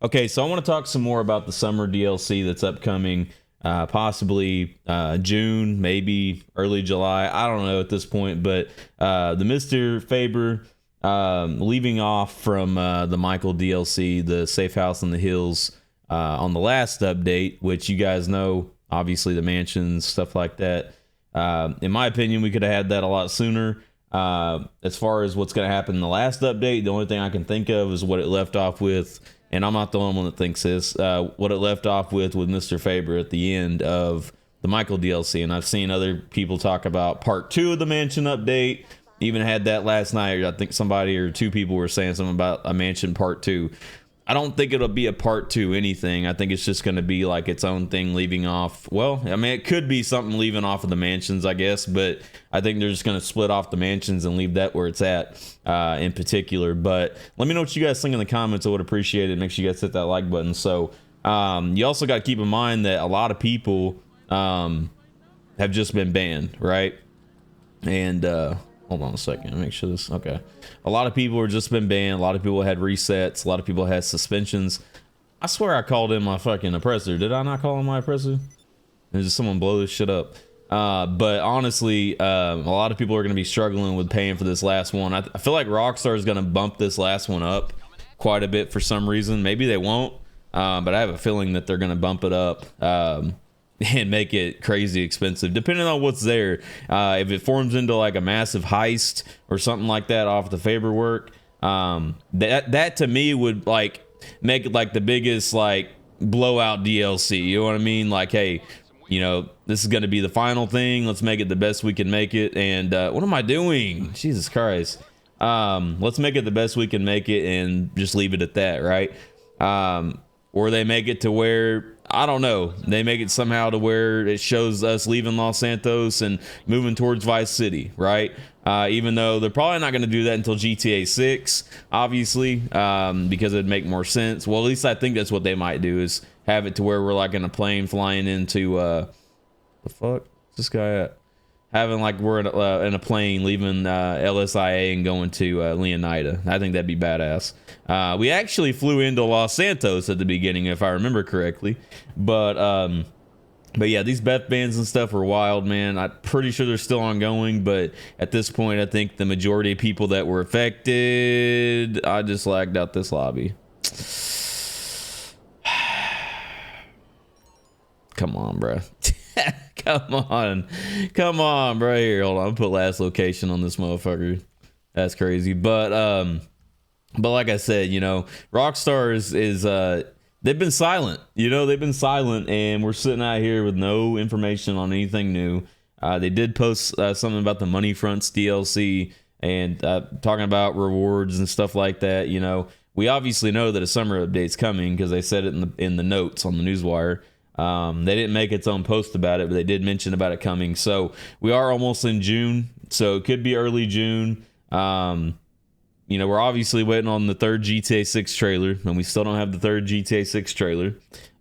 Okay, so I want to talk some more about the summer DLC that's upcoming, possibly June, maybe early July. I don't know at this point, but the Mr. Faber leaving off from the Michael DLC, the Safe House in the Hills, on the last update, which you guys know, obviously the mansions, stuff like that. In my opinion, we could have had that a lot sooner. As far as what's going to happen in the last update, the only thing I can think of is what it left off with. And I'm not the only one that thinks this. What it left off with Mr. Faber at the end of the Michael DLC. And I've seen other people talk about part 2 of the mansion update. Even had that last night. I think somebody or two people were saying something about a mansion part 2. I don't think it'll be a part 2 anything. I think it's just going to be like its own thing leaving off. Well, I mean, it could be something leaving off of the mansions, I guess. But I think they're just going to split off the mansions and leave that where it's at in particular. But let me know what you guys think in the comments. I would appreciate it. Make sure you guys hit that like button. So you also got to keep in mind that a lot of people have just been banned, right? And hold on a second. Make sure this. Okay. A lot of people have just been banned. A lot of people had resets. A lot of people had suspensions. I swear I called in my fucking oppressor. Did I not call in my oppressor? Did just someone blow this shit up? But honestly, a lot of people are going to be struggling with paying for this last one. I feel like Rockstar is going to bump this last one up quite a bit for some reason. Maybe they won't. But I have a feeling that they're going to bump it up. And make it crazy expensive depending on what's there. If it forms into like a massive heist or something like that off the Faber work, that to me would like make it like the biggest like blowout DLC. You know what I mean? Like, hey, you know, this is going to be the final thing. Let's make it the best we can make it. And what am I doing? Jesus Christ. Let's make it the best we can make it and just leave it at that, right? Or they make it to where, I don't know, they make it somehow to where it shows us leaving Los Santos and moving towards Vice City, right? Even though they're probably not going to do that until GTA 6, obviously, because it'd make more sense. Well, at least I think that's what they might do, is have it to where we're like in a plane flying into, the fuck? What's this guy at? Having like we're in a plane leaving LSIA and going to Leonida. I think that'd be badass. We actually flew into Los Santos at the beginning, if I remember correctly. But yeah, these Beff bans and stuff are wild, man. I'm pretty sure they're still ongoing, but at this point, I think the majority of people that were affected. I just lagged out this lobby. Come on, bro. Come on, bro. Here, hold on. I'll put last location on this motherfucker. That's crazy. But like I said, you know, Rockstar is they've been silent. You know, they've been silent, and we're sitting out here with no information on anything new. They did post something about the Money Fronts DLC and talking about rewards and stuff like that. You know, we obviously know that a summer update's coming because they said it in the notes on the newswire. They didn't make its own post about it, but they did mention about it coming. So we are almost in June, so it could be early June. You know, we're obviously waiting on the third GTA 6 trailer, and we still don't have the third GTA 6 trailer.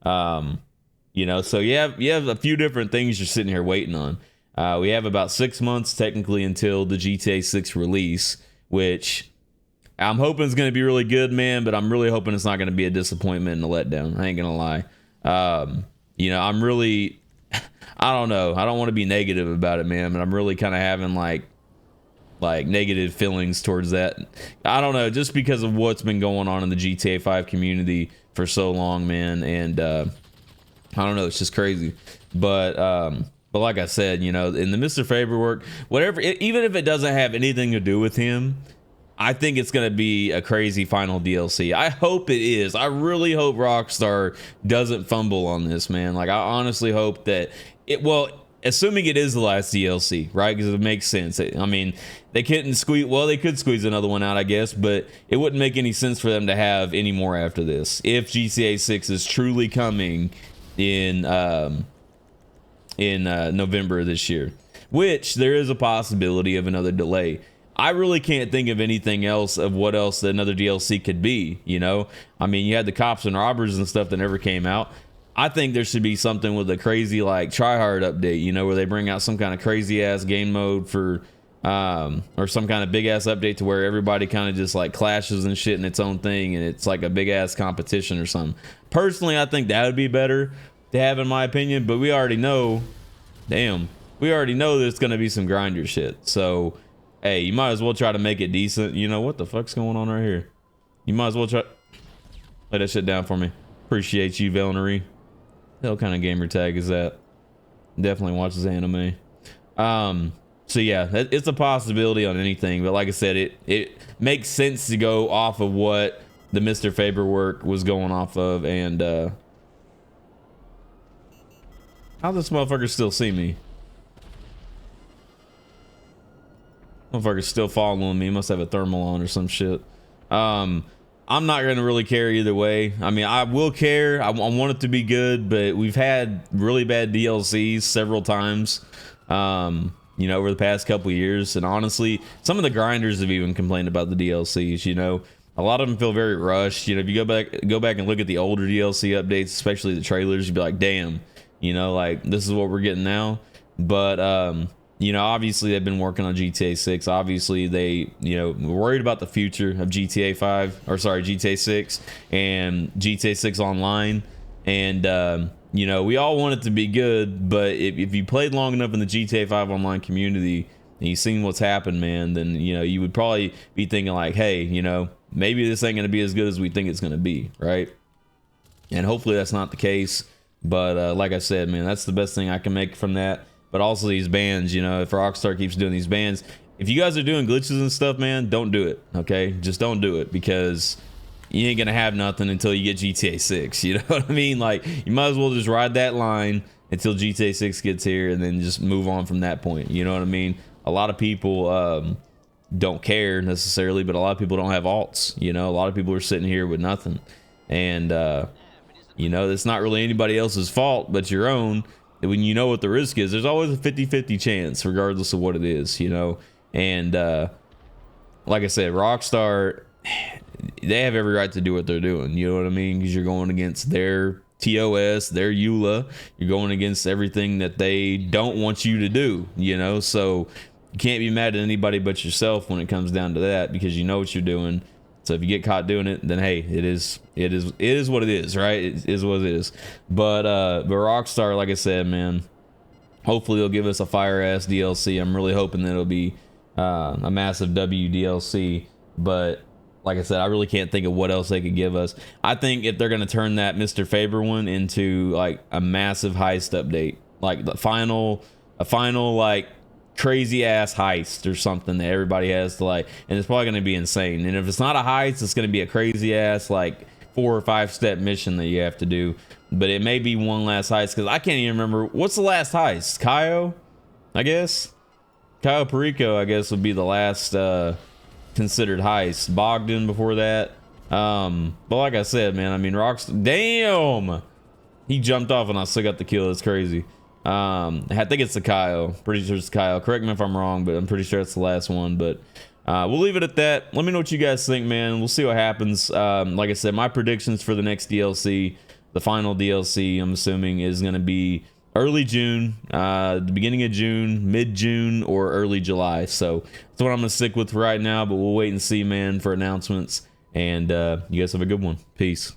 You know, so you have a few different things you're sitting here waiting on. We have about 6 months technically until the GTA 6 release, which I'm hoping is going to be really good, man, but I'm really hoping it's not going to be a disappointment and a letdown. I ain't going to lie. You know, I'm really, I don't know. I don't want to be negative about it, man, but I'm really kind of having like negative feelings towards that. I don't know, just because of what's been going on in the GTA 5 community for so long, man. And I don't know, it's just crazy. But like I said, you know, in the Mr. Faber work, whatever, even if it doesn't have anything to do with him, I think it's going to be a crazy final DLC. I hope it is. I really hope Rockstar doesn't fumble on this, man. Like, I honestly hope that it, well, assuming it is the last DLC, right? Because it makes sense. I mean, they couldn't squeeze, well, they could squeeze another one out, I guess, but it wouldn't make any sense for them to have any more after this. If GTA 6 is truly coming in November this year, which there is a possibility of another delay. I really can't think of anything else of what else another DLC could be, you know? I mean, you had the Cops and Robbers and stuff that never came out. I think there should be something with a crazy, like, tryhard update, you know, where they bring out some kind of crazy-ass game mode for or some kind of big ass update to where everybody kind of just like clashes and shit in its own thing, and it's like a big ass competition or something. Personally, I think that would be better to have, in my opinion, but we already know, we already know there's gonna be some grinder shit. So hey, you might as well try to make it decent. You know what the fuck's going on right here? You might as well try lay that shit down for me. Appreciate you, Valerie. Hell kind of gamer tag is that? Definitely watches anime. So yeah, it's a possibility on anything, but like I said, it makes sense to go off of what the Mr. Faber work was going off of. And how this motherfucker still see me? Motherfucker's still following me. He must have a thermal on or some shit. I'm not gonna really care either way. I mean, I will care. I want it to be good, but we've had really bad DLCs several times, you know, over the past couple years. And honestly, some of the grinders have even complained about the DLCs. You know, a lot of them feel very rushed. You know, if you go back and look at the older DLC updates, especially the trailers, you'd be like, damn, you know, like this is what we're getting now. But you know, obviously they've been working on GTA 6. Obviously they, you know, were worried about the future of GTA 6 and GTA 6 Online. And, you know, we all want it to be good, but if you played long enough in the GTA 5 Online community and you've seen what's happened, man, then, you know, you would probably be thinking like, hey, you know, maybe this ain't going to be as good as we think it's going to be, right? And hopefully that's not the case. But like I said, man, that's the best thing I can make from that. But also these bans, you know, if Rockstar keeps doing these bans, if you guys are doing glitches and stuff, man, don't do it, okay? Just don't do it, because you ain't gonna have nothing until you get GTA 6, you know what I mean? Like, you might as well just ride that line until GTA 6 gets here and then just move on from that point, you know what I mean? A lot of people don't care necessarily, but a lot of people don't have alts, you know? A lot of people are sitting here with nothing. And, you know, it's not really anybody else's fault but your own. When you know what the risk is, there's always a 50-50 chance, regardless of what it is, you know. And like I said, Rockstar, they have every right to do what they're doing, you know what I mean? Because you're going against their TOS, their EULA, you're going against everything that they don't want you to do, you know. So you can't be mad at anybody but yourself when it comes down to that, because you know what you're doing. So if you get caught doing it, then hey, it is what it is, right? It is what it is. But Rockstar, like I said, man, hopefully they'll give us a fire ass DLC. I'm really hoping that it'll be a massive W DLC. But like I said, I really can't think of what else they could give us. I think if they're gonna turn that Mr. Faber one into like a massive heist update, like a final like crazy ass heist or something that everybody has to like, and it's probably going to be insane. And if it's not a heist, it's going to be a crazy ass like 4 or 5 step mission that you have to do. But it may be one last heist, because I can't even remember what's the last heist. Cayo, I guess. Cayo Perico, I guess, would be the last considered heist. Bogdan before that. But like I said, man, I mean, Rockstar, damn, he jumped off and I still got the kill. That's crazy. I think it's the Kyle. Pretty sure it's Kyle. Correct me if I'm wrong, but I'm pretty sure it's the last one. But we'll leave it at that. Let me know what you guys think, man. We'll see what happens. Like I said, my predictions for the next DLC, the final DLC, I'm assuming, is going to be early June, the beginning of June, mid-June, or early July. So that's what I'm going to stick with right now, but we'll wait and see, man, for announcements. And you guys have a good one. Peace.